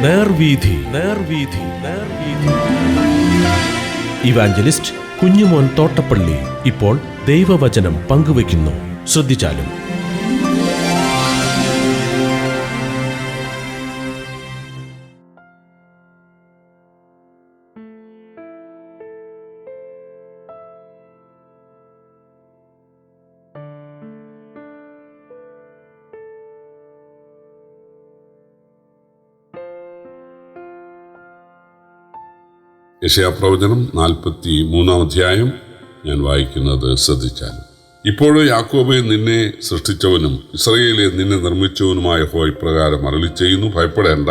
നേർവീഥി. നേർവീഥി. നേർവീഥി. Evangelist Kunjumon Thottappally ഇപ്പോൾ ദൈവവചനം പങ്കുവയ്ക്കുന്നു. ശ്രദ്ധിച്ചാലും. യെശയ്യാപ്രവചനം 43 അധ്യായം. ഞാൻ വായിക്കുന്നത് ശ്രദ്ധിച്ചാൽ. ഇപ്പോഴോ യാക്കോബേ, നിന്നെ സൃഷ്ടിച്ചവനും ഇസ്രായേലെ നിന്നെ നിർമ്മിച്ചവനുമായ യഹോവ ഇപ്രകാരം അരുളിച്ചെയ്യുന്നു, ഭയപ്പെടേണ്ട,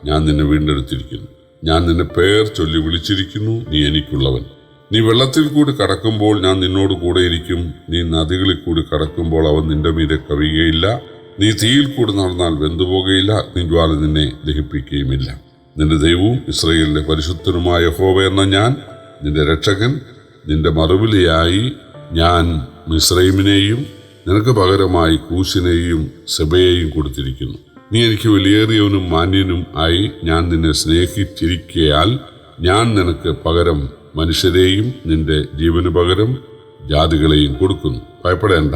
ഞാൻ നിന്നെ വീണ്ടെടുത്തിരിക്കുന്നു. ഞാൻ നിന്നെ പേർ ചൊല്ലി വിളിച്ചിരിക്കുന്നു. നീ എനിക്കുള്ളവൻ. നീ വെള്ളത്തിൽ കൂടി കടക്കുമ്പോൾ ഞാൻ നിന്നോട് കൂടെ ഇരിക്കും. നീ നദികളിൽ കൂടി കടക്കുമ്പോൾ അവൻ നിന്റെ മീതെ കവിയുകയില്ല. നീ തീയിൽ കൂടി നടന്നാൽ വെന്തുപോകുകയില്ല. അഗ്നിജ്വാല നിന്നെ ദഹിപ്പിക്കുകയുമില്ല. നിന്റെ ദൈവവും ഇസ്രായേലിന്റെ പരിശുദ്ധനുമായ യഹോവ എന്ന ഞാൻ, നിന്റെ രക്ഷകൻ, നിന്റെ മറുവിലയായി ഞാൻ മിസ്രൈമിനെയും നിനക്ക് പകരമായി കൂശിനെയും സെബയെയും കൊടുത്തിരിക്കുന്നു. നീ എനിക്ക് വിലയേറിയവനും മാന്യനും ആയി ഞാൻ നിന്നെ സ്നേഹിച്ചിരിക്കയാൽ ഞാൻ നിനക്ക് പകരം മനുഷ്യരെയും നിന്റെ ജീവന് പകരം ജാതികളെയും കൊടുക്കുന്നു. ഭയപ്പെടേണ്ട,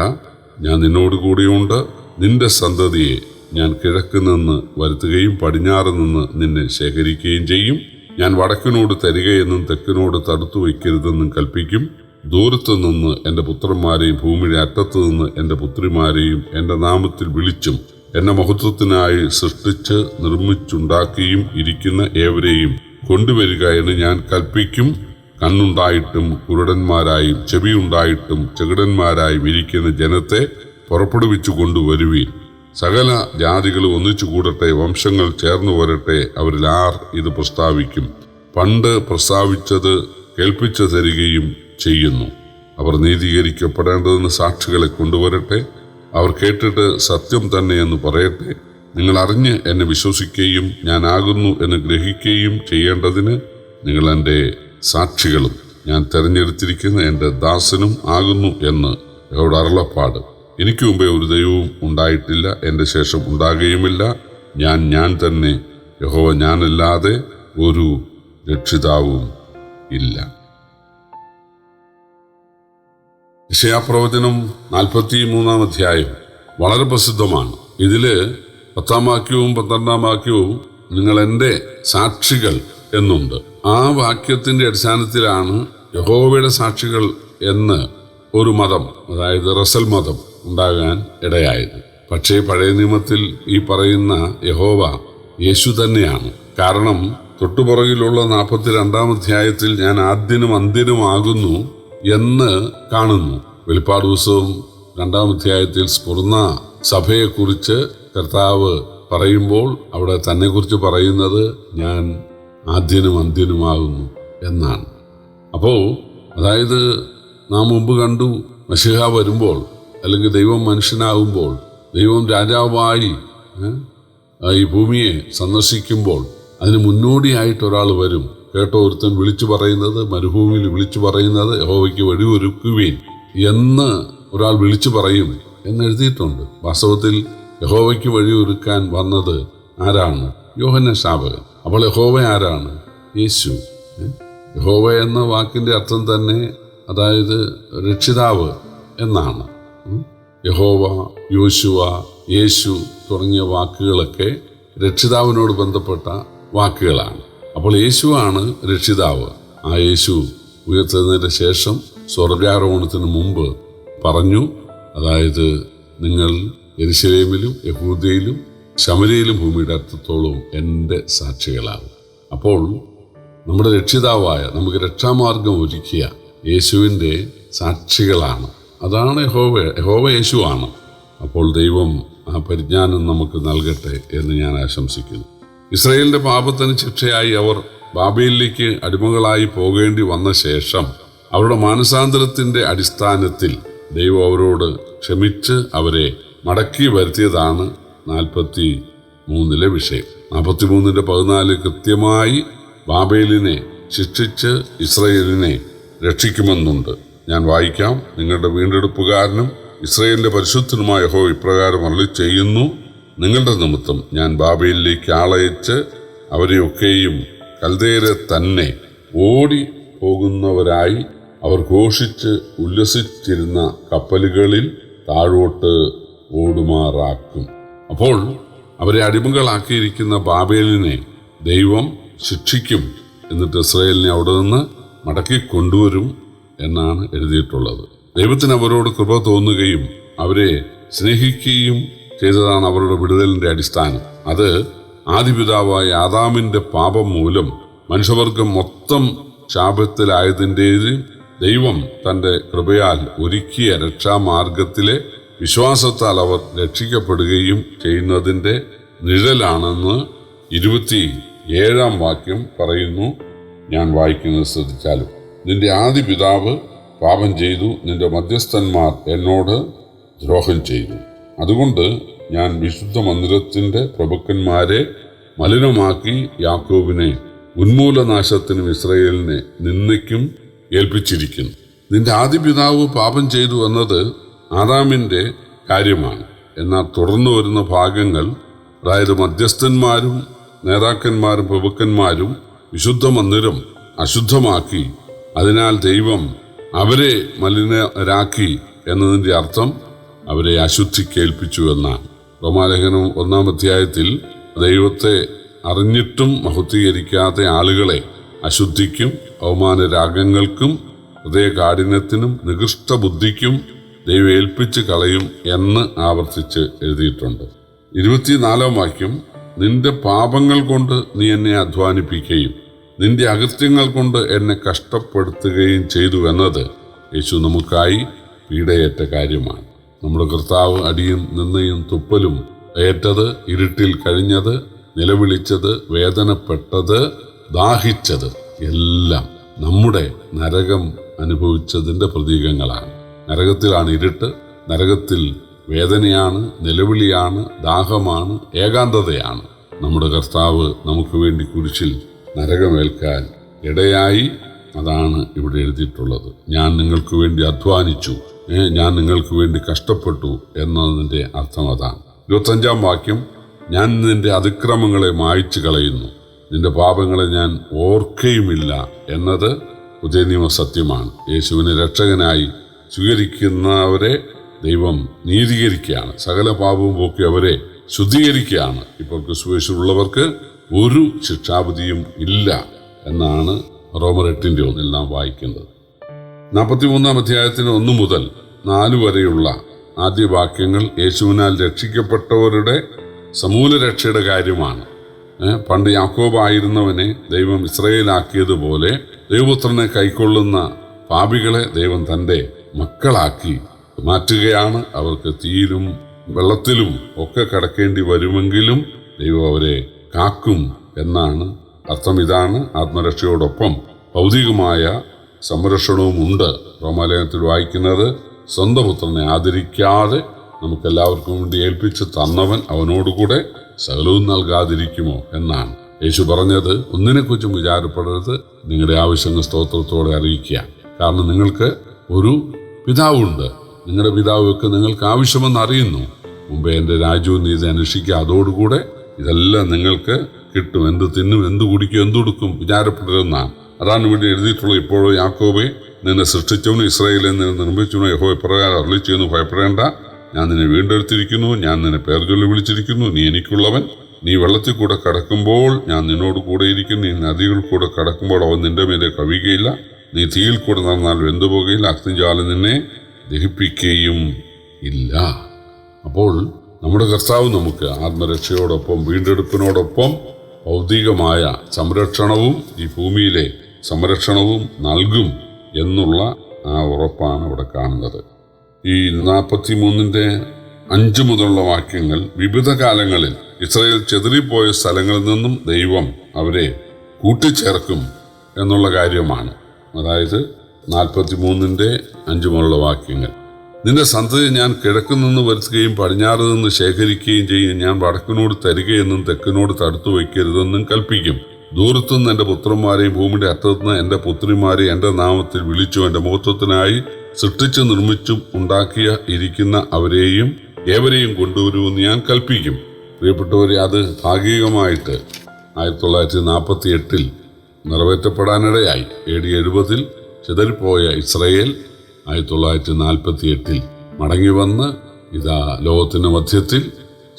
ഞാൻ നിന്നോടുകൂടിയുണ്ട്. നിന്റെ സന്തതിയെ ഞാൻ കിഴക്ക് നിന്ന് വരുത്തുകയും പടിഞ്ഞാറ് നിന്ന് നിന്നെ ശേഖരിക്കുകയും ചെയ്യും. ഞാൻ വടക്കിനോട് തരികയെന്നും തെക്കിനോട് തടുത്തു വയ്ക്കരുതെന്നും കൽപ്പിക്കും. ദൂരത്തു നിന്ന് എൻ്റെ പുത്രന്മാരെയും ഭൂമിയുടെ അറ്റത്തു നിന്ന് എൻ്റെ പുത്രിമാരെയും എൻ്റെ നാമത്തിൽ വിളിച്ചും എന്നെ മഹത്വത്തിനായി സൃഷ്ടിച്ച് നിർമ്മിച്ചുണ്ടാക്കിയും ഇരിക്കുന്ന ഏവരെയും കൊണ്ടുവരിക എന്ന് ഞാൻ കൽപ്പിക്കും. കണ്ണുണ്ടായിട്ടും കുരുടന്മാരായും ചെവിയുണ്ടായിട്ടും ചെകിടന്മാരായും ഇരിക്കുന്ന ജനത്തെ പുറപ്പെടുവിച്ചു കൊണ്ടുവരുവീൻ. സകല ജാതികളും ഒന്നിച്ചു കൂടട്ടെ, വംശങ്ങൾ ചേർന്നു വരട്ടെ. അവരിൽ ആർ ഇത് പ്രസ്താവിക്കും? പണ്ട് പ്രസ്താവിച്ചത് കേൾപ്പിച്ചു തരികയും ചെയ്യുന്നു. അവർ നീതീകരിക്കപ്പെടേണ്ടതിന് സാക്ഷികളെ കൊണ്ടുവരട്ടെ. അവർ കേട്ടിട്ട് സത്യം തന്നെയെന്ന് പറയട്ടെ. നിങ്ങൾ അറിഞ്ഞ് എന്നെ വിശ്വസിക്കുകയും ഞാനാകുന്നു എന്ന് ഗ്രഹിക്കുകയും ചെയ്യേണ്ടതിന് നിങ്ങൾ എൻ്റെ സാക്ഷികളും ഞാൻ തെരഞ്ഞെടുത്തിരിക്കുന്ന എൻ്റെ ദാസനും ആകുന്നു എന്ന് യഹോവയുടെ അരുളപ്പാട്. എനിക്ക് മുമ്പേ ഒരു ദൈവവും ഉണ്ടായിട്ടില്ല, എൻ്റെ ശേഷം ഉണ്ടാകുകയുമില്ല. ഞാൻ തന്നെ യഹോവ, ഞാനല്ലാതെ ഒരു രക്ഷിതാവും ഇല്ല. യെശയ്യാപ്രവചനം 43 അധ്യായം വളരെ പ്രസിദ്ധമാണ്. ഇതില് 10 വാക്യവും 12 വാക്യവും നിങ്ങൾ എൻ്റെ സാക്ഷികൾ എന്നുണ്ട്. ആ വാക്യത്തിന്റെ അടിസ്ഥാനത്തിലാണ് യഹോവയുടെ സാക്ഷികൾ എന്ന് ഒരു മതം, അതായത് റസൽ മതം ഉണ്ടാകാൻ ഇടയായത്. പക്ഷേ പഴയ നിയമത്തിൽ ഈ പറയുന്ന യഹോവ യേശു തന്നെയാണ്. കാരണം തൊട്ടുപുറകിലുള്ള 42 അധ്യായത്തിൽ ഞാൻ ആദ്യനും അന്ത്യനുമാകുന്നു എന്ന് കാണുന്നു. വെളിപ്പാട് പുസ്തകം 2 അധ്യായത്തിൽ സ്ഫുർണ സഭയെക്കുറിച്ച് കർത്താവ് പറയുമ്പോൾ അവിടെ തന്നെ കുറിച്ച് പറയുന്നത് ഞാൻ ആദ്യനും അന്ത്യനുമാകുന്നു എന്നാണ്. അപ്പോൾ അതായത് നാം മുമ്പ് കണ്ടു, മശിഹ വരുമ്പോൾ അല്ലെങ്കിൽ ദൈവം മനുഷ്യനാകുമ്പോൾ, ദൈവം രാജാവായി ഈ ഭൂമിയെ സന്ദർശിക്കുമ്പോൾ അതിന് മുന്നോടിയായിട്ട് ഒരാൾ വരും. കേട്ടോ, ഒരുത്തൻ വിളിച്ചു പറയുന്നത്, മരുഭൂമിയിൽ വിളിച്ചു പറയുന്നത്, യഹോവയ്ക്ക് വഴിയൊരുക്കുവീൻ എന്ന് ഒരാൾ വിളിച്ചു പറയും എന്നെഴുതിയിട്ടുണ്ട്. വാസ്തവത്തിൽ യഹോവയ്ക്ക് വഴിയൊരുക്കാൻ വന്നത് ആരാണ്? യോഹന്നാൻ സ്നാപകൻ. അപ്പോൾ യഹോവ ആരാണ്? യേശു. യഹോവ എന്ന വാക്കിന്റെ അർത്ഥം തന്നെ അതായത് രക്ഷിതാവ് എന്നാണ്. യഹോവ, യോശുവ, യേശു തുടങ്ങിയ വാക്കുകളൊക്കെ രക്ഷിതാവിനോട് ബന്ധപ്പെട്ട വാക്കുകളാണ്. അപ്പോൾ യേശുവാണ് രക്ഷിതാവ്. ആ യേശു ഉയർത്തുന്നതിന് ശേഷം സ്വർഗ്ഗാരോഹണത്തിന് മുമ്പ് പറഞ്ഞു, അതായത് നിങ്ങൾ യെരുശലേമിലും യഹൂദയിലും ശമര്യയിലും ഭൂമിയുടെ അറ്റത്തോളം എൻ്റെ സാക്ഷികളാകും. അപ്പോൾ നമ്മുടെ രക്ഷിതാവായ, നമുക്ക് രക്ഷാമാർഗം ഒരുക്കിയ യേശുവിൻ്റെ സാക്ഷികളാണ്. അതാണ് യഹോവ യേശുവാണ്. അപ്പോൾ ദൈവം ആ പരിജ്ഞാനം നമുക്ക് നൽകട്ടെ എന്ന് ഞാൻ ആശംസിക്കുന്നു. ഇസ്രായേലിന്റെ പാപത്തിന് ശിക്ഷയായി അവർ ബാബേലിലേക്ക് അടിമകളായി പോകേണ്ടി വന്ന ശേഷം അവരുടെ മാനസാന്തരത്തിന്റെ അടിസ്ഥാനത്തിൽ ദൈവം അവരോട് ക്ഷമിച്ച് അവരെ മടക്കി വരുത്തിയതാണ് 43 വിഷയം. 43:14 കൃത്യമായി ബാബേലിനെ ശിക്ഷിച്ച് ഇസ്രായേലിനെ രക്ഷിക്കുമെന്നുണ്ട്. ഞാൻ വായിക്കാം. നിങ്ങളുടെ വീണ്ടെടുപ്പുകാരനും ഇസ്രായേലിന്റെ പരിശുദ്ധനുമായ യഹോവ ഇപ്രകാരം അരുളിച്ചെയ്യുന്നു, നിങ്ങളുടെ നിമിത്തം ഞാൻ ബാബേലിലേക്ക് ആളയച്ച് അവരെയൊക്കെയും കൽദയരെ തന്നെ ഓടി പോകുന്നവരായി അവർ ഘോഷിച്ച് ഉല്ലസിച്ചിരുന്ന കപ്പലുകളിൽ താഴോട്ട് ഓടുമാറാക്കും. അപ്പോൾ അവരെ അടിമകളാക്കിയിരിക്കുന്ന ബാബേലിനെ ദൈവം ശിക്ഷിക്കും. എന്നിട്ട് ഇസ്രായേലിനെ അവിടെ നിന്ന് മടക്കി കൊണ്ടുവരും എന്നാണ് എഴുതിയിട്ടുള്ളത്. ദൈവത്തിന് അവരോട് കൃപ തോന്നുകയും അവരെ സ്നേഹിക്കുകയും ചെയ്തതാണ് അവരുടെ വിടുതലിന്റെ അടിസ്ഥാനം. അത് ആദിപിതാവായ ആദാമിന്റെ പാപം മൂലം മനുഷ്യവർഗം മൊത്തം ശാപത്തിലായതിൻ്റെയും ദൈവം തന്റെ കൃപയാൽ ഒരുക്കിയ രക്ഷാമാർഗത്തിലെ വിശ്വാസത്താൽ അവർ രക്ഷിക്കപ്പെടുകയും ചെയ്യുന്നതിൻ്റെ നിഴലാണെന്ന് 27-ാം വാക്യം പറയുന്നു. ഞാൻ വായിക്കുന്നത് ശ്രദ്ധിച്ചാലും, നിന്റെ ആദി പിതാവ് പാപം ചെയ്തു, നിന്റെ മധ്യസ്ഥന്മാർ എന്നോട് ദ്രോഹം ചെയ്തു. അതുകൊണ്ട് ഞാൻ വിശുദ്ധ മന്ദിരത്തിന്റെ പ്രഭുക്കന്മാരെ മലിനമാക്കി യാക്കോബിനെ ഉന്മൂലനാശത്തിനും ഇസ്രായേലിനെ നിന്ദയ്ക്കും ഏൽപ്പിച്ചിരിക്കുന്നു. നിന്റെ ആദി പിതാവ് പാപം ചെയ്തു എന്നത് ആദാമിന്റെ കാര്യമാണ്. എന്നാൽ തുടർന്നു വരുന്ന ഭാഗങ്ങൾ, അതായത് മധ്യസ്ഥന്മാരും നേതാക്കന്മാരും പ്രഭുക്കന്മാരും വിശുദ്ധ മന്ദിരം അശുദ്ധമാക്കി, അതിനാൽ ദൈവം അവരെ മലിനരാക്കി എന്നതിൻ്റെ അർത്ഥം അവരെ അശുദ്ധിക്കേൽപ്പിച്ചു എന്നാണ്. റോമാലേഖനം 1-ാം അധ്യായത്തിൽ ദൈവത്തെ അറിഞ്ഞിട്ടും മഹത്വീകരിക്കാത്ത ആളുകളെ അശുദ്ധിക്കും അവമാനരാഗങ്ങൾക്കും ഹൃദയകാഠിന്യത്തിനും നികൃഷ്ട ബുദ്ധിക്കും ദൈവം ഏൽപ്പിച്ച് കളയും എന്ന് ആവർത്തിച്ച് എഴുതിയിട്ടുണ്ട്. 24-ാം വാക്യം, നിന്റെ പാപങ്ങൾ കൊണ്ട് നീ എന്നെ അധ്വാനിപ്പിക്കുകയും നിന്റെ അകൃത്യങ്ങൾ കൊണ്ട് എന്നെ കഷ്ടപ്പെടുത്തുകയും ചെയ്തു എന്നത് യേശു നമുക്കായി പീഡയേറ്റ കാര്യമാണ്. നമ്മുടെ കർത്താവ് അടിയും നിന്നയും തുപ്പലും ഏറ്റത്, ഇരുട്ടിൽ കഴിഞ്ഞത്, നിലവിളിച്ചത്, വേദനപ്പെട്ടത്, ദാഹിച്ചത് എല്ലാം നമ്മുടെ നരകം അനുഭവിച്ചതിൻ്റെ പ്രതീകങ്ങളാണ്. നരകത്തിലാണ് ഇരുട്ട്, നരകത്തിൽ വേദനയാണ്, നിലവിളിയാണ്, ദാഹമാണ്, ഏകാന്തതയാണ്. നമ്മുടെ കർത്താവ് നമുക്ക് വേണ്ടി കുരിശിൽ നരകമേൽക്കാൻ ഇടയായി. അതാണ് ഇവിടെ എഴുതിയിട്ടുള്ളത്. ഞാൻ നിങ്ങൾക്ക് വേണ്ടി അധ്വാനിച്ചു, ഞാൻ നിങ്ങൾക്ക് വേണ്ടി കഷ്ടപ്പെട്ടു എന്നതിൻ്റെ അർത്ഥം അതാണ്. 25-ാം വാക്യം, ഞാൻ നിന്റെ അതിക്രമങ്ങളെ മായ്ച്ചു കളയുന്നു, നിന്റെ പാപങ്ങളെ ഞാൻ ഓർക്കുകയുമില്ല എന്നത് പുതിയ നിയമ സത്യമാണ്. യേശുവിനെ രക്ഷകനായി സ്വീകരിക്കുന്നവരെ ദൈവം നീതീകരിക്കുകയാണ്. സകല പാപവും പോക്കി അവരെ ശുദ്ധീകരിക്കുകയാണ്. ഇപ്പോൾ ക്രിസ്തുയേശുവിലുള്ളവർക്ക് ഒരു ശിക്ഷാവിധിയും ഇല്ല എന്നാണ് റോമർ 8:1 നാം വായിക്കുന്നത്. 43-ാം അധ്യായത്തിന് 1 മുതൽ 4 വരെയുള്ള ആദ്യ വാക്യങ്ങൾ യേശുവിനാൽ രക്ഷിക്കപ്പെട്ടവരുടെ സമൂല രക്ഷയുടെ കാര്യമാണ്. പണ്ട് യാക്കോബായിരുന്നവനെ ദൈവം ഇസ്രായേലാക്കിയതുപോലെ ദൈവപുത്രനെ കൈക്കൊള്ളുന്ന പാപികളെ ദൈവം തൻ്റെ മക്കളാക്കി മാറ്റുകയാണ്. അവർക്ക് തീയിലും വെള്ളത്തിലും ഒക്കെ കടക്കേണ്ടി വരുമെങ്കിലും ദൈവം അവരെ കാക്കും എന്നാണ് അർത്ഥം. ഇതാണ് ആത്മരക്ഷയോടൊപ്പം ഭൗതികമായ സംരക്ഷണവും ഉണ്ട്. റോമാലേഖനത്തിൽ വായിക്കുന്നത്, സ്വന്തം പുത്രനെ ആദരിക്കാതെ നമുക്കെല്ലാവർക്കും വേണ്ടി ഏൽപ്പിച്ച് തന്നവൻ അവനോടുകൂടെ സകലവും നൽകാതിരിക്കുമോ എന്നാണ്. യേശു പറഞ്ഞത്, ഒന്നിനെക്കുറിച്ചും വിചാരപ്പെടരുത്, നിങ്ങളുടെ ആവശ്യങ്ങൾ സ്തോത്രത്തോടെ അറിയിക്കുക. കാരണം നിങ്ങൾക്ക് ഒരു പിതാവുണ്ട്, നിങ്ങളുടെ പിതാവൊക്കെ നിങ്ങൾക്ക് ആവശ്യമെന്ന് അറിയുന്നു. മുമ്പേ എൻ്റെ രാജ്യവും നീതി അന്വേഷിക്കുക, അതോടുകൂടെ ഇതെല്ലാം നിങ്ങൾക്ക് കിട്ടും. എന്ത് തിന്നും, എന്ത് കുടിക്കും, എന്തുടുക്കും വിചാരപ്പെടരുതെന്നാണ്. അതാണ് ഇവിടെ എഴുതിയിട്ടുള്ളത്. ഇപ്പോഴോ യാക്കോബേ, നിന്നെ സൃഷ്ടിച്ചവനും ഇസ്രായേലിൽ നിന്നെ നിർമ്മിച്ചവനും യഹോവ ഇപ്രകാരം അരുളി ചെയ്യുന്നു, ഭയപ്പെടേണ്ട, ഞാൻ നിന്നെ വീണ്ടെടുത്തിരിക്കുന്നു, ഞാൻ നിന്നെ പേർ ചൊല്ലി വിളിച്ചിരിക്കുന്നു, നീ എനിക്കുള്ളവൻ. നീ വെള്ളത്തിൽ കൂടെ കടക്കുമ്പോൾ ഞാൻ നിന്നോട് കൂടെ ഇരിക്കും, നീ നദികൾ കൂടെ കടക്കുമ്പോൾ അവൻ നിന്റെ മേലെ കവിയുകയില്ല, നീ തീയിൽ കൂടെ നടന്നാൽ വെന്തുപോകുകയില്ല, അഗ്നിജ്വാല നിന്നെ ദഹിപ്പിക്കുകയും ഇല്ല. അപ്പോൾ നമ്മുടെ കർത്താവ് നമുക്ക് ആത്മരക്ഷയോടൊപ്പം വീണ്ടെടുപ്പിനോടൊപ്പം ഭൗതികമായ സംരക്ഷണവും ഈ ഭൂമിയിലെ സംരക്ഷണവും നൽകും എന്നുള്ള ആ ഉറപ്പാണ് ഇവിടെ കാണുന്നത്. ഈ 43-ന്റെ 5 മുതലുള്ള വാക്യങ്ങൾ വിവിധ കാലങ്ങളിൽ ഇസ്രായേൽ ചെതറിപ്പോയ സ്ഥലങ്ങളിൽ നിന്നും ദൈവം അവരെ കൂട്ടിച്ചേർക്കും എന്നുള്ള കാര്യമാണ്. അതായത് 43-ന്റെ 5 മുതലുള്ള വാക്യങ്ങൾ, നിന്റെ സന്തതി ഞാൻ കിഴക്ക് നിന്ന് വരുത്തുകയും പടിഞ്ഞാറ് നിന്ന് ശേഖരിക്കുകയും ചെയ്യും. ഞാൻ വടക്കിനോട് തരികയെന്നും തെക്കിനോട് തടുത്തു വയ്ക്കരുതെന്നും കൽപ്പിക്കും. ദൂരത്തുനിന്ന് എൻ്റെ പുത്രന്മാരെയും ഭൂമിയുടെ അറ്റത്തുനിന്ന് എൻ്റെ പുത്രിമാരെയും എൻ്റെ നാമത്തിൽ വിളിച്ചു എൻ്റെ മഹത്വത്തിനായി സൃഷ്ടിച്ചു നിർമ്മിച്ചും ഉണ്ടാക്കിയ ഇരിക്കുന്ന അവരെയും ഏവരെയും കൊണ്ടുവരുമെന്ന് ഞാൻ കൽപ്പിക്കും. പ്രിയപ്പെട്ടവരെ, അത് ഭാഗികമായിട്ട് 1948 നിറവേറ്റപ്പെടാനിടയായി. AD 70 ചിതറിപ്പോയ ഇസ്രയേൽ 1948 മടങ്ങി വന്ന് ഇതാ ലോകത്തിൻ്റെ മധ്യത്തിൽ,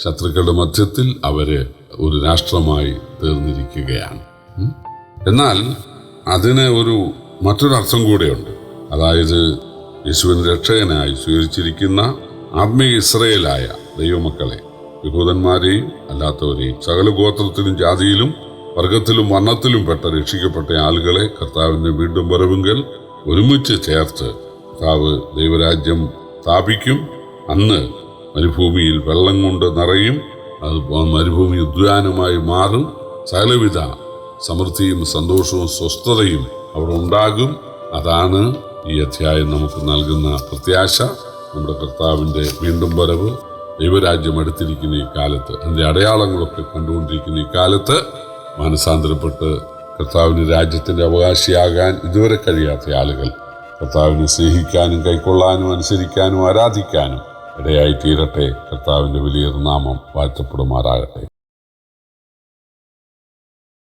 ശത്രുക്കളുടെ മധ്യത്തിൽ അവര് ഒരു രാഷ്ട്രമായി തീർന്നിരിക്കുകയാണ്. എന്നാൽ അതിന് മറ്റൊരർത്ഥം കൂടെയുണ്ട്. അതായത് യേശുവിനെ രക്ഷകനായി സ്വീകരിച്ചിരിക്കുന്ന ആത്മീയ ഇസ്രയേലായ ദൈവമക്കളെ, യഹൂദന്മാരെയും അല്ലാത്തവരെയും, സകല ഗോത്രത്തിലും ജാതിയിലും വർഗത്തിലും വർണ്ണത്തിലും പെട്ട രക്ഷിക്കപ്പെട്ട ആളുകളെ കർത്താവിൻ്റെ വീണ്ടും വരവുങ്കൽ ഒരുമിച്ച് ചേർത്ത് കർത്താവ് ദൈവരാജ്യം സ്ഥാപിക്കും. അന്ന് മരുഭൂമിയിൽ വെള്ളം കൊണ്ട് നിറയും. അത് മരുഭൂമി ഉദ്യാനമായി മാറും. സകലവിധ സമൃദ്ധിയും സന്തോഷവും സ്വസ്ഥതയും അവിടെ ഉണ്ടാകും. അതാണ് ഈ അധ്യായം നമുക്ക് നൽകുന്ന പ്രത്യാശ. നമ്മുടെ കർത്താവിൻ്റെ വീണ്ടും വരവ്, ദൈവരാജ്യം അടുത്തിരിക്കുന്ന ഈ കാലത്ത്, അതിൻ്റെ അടയാളങ്ങളൊക്കെ കണ്ടുകൊണ്ടിരിക്കുന്ന ഈ കാലത്ത് മാനസാന്തരപ്പെട്ട് കർത്താവിൻ്റെ രാജ്യത്തിൻ്റെ അവകാശിയാകാൻ ഇതുവരെ കഴിയാത്ത ആളുകൾ കർത്താവിനെ സ്നേഹിക്കാനും കൈക്കൊള്ളാനും അനുസരിക്കാനും ആരാധിക്കാനും ഇടയായി തീരട്ടെ. കർത്താവിൻ്റെ വലിയ നാമം വാഴ്ത്തപ്പെടുമാറാകട്ടെ.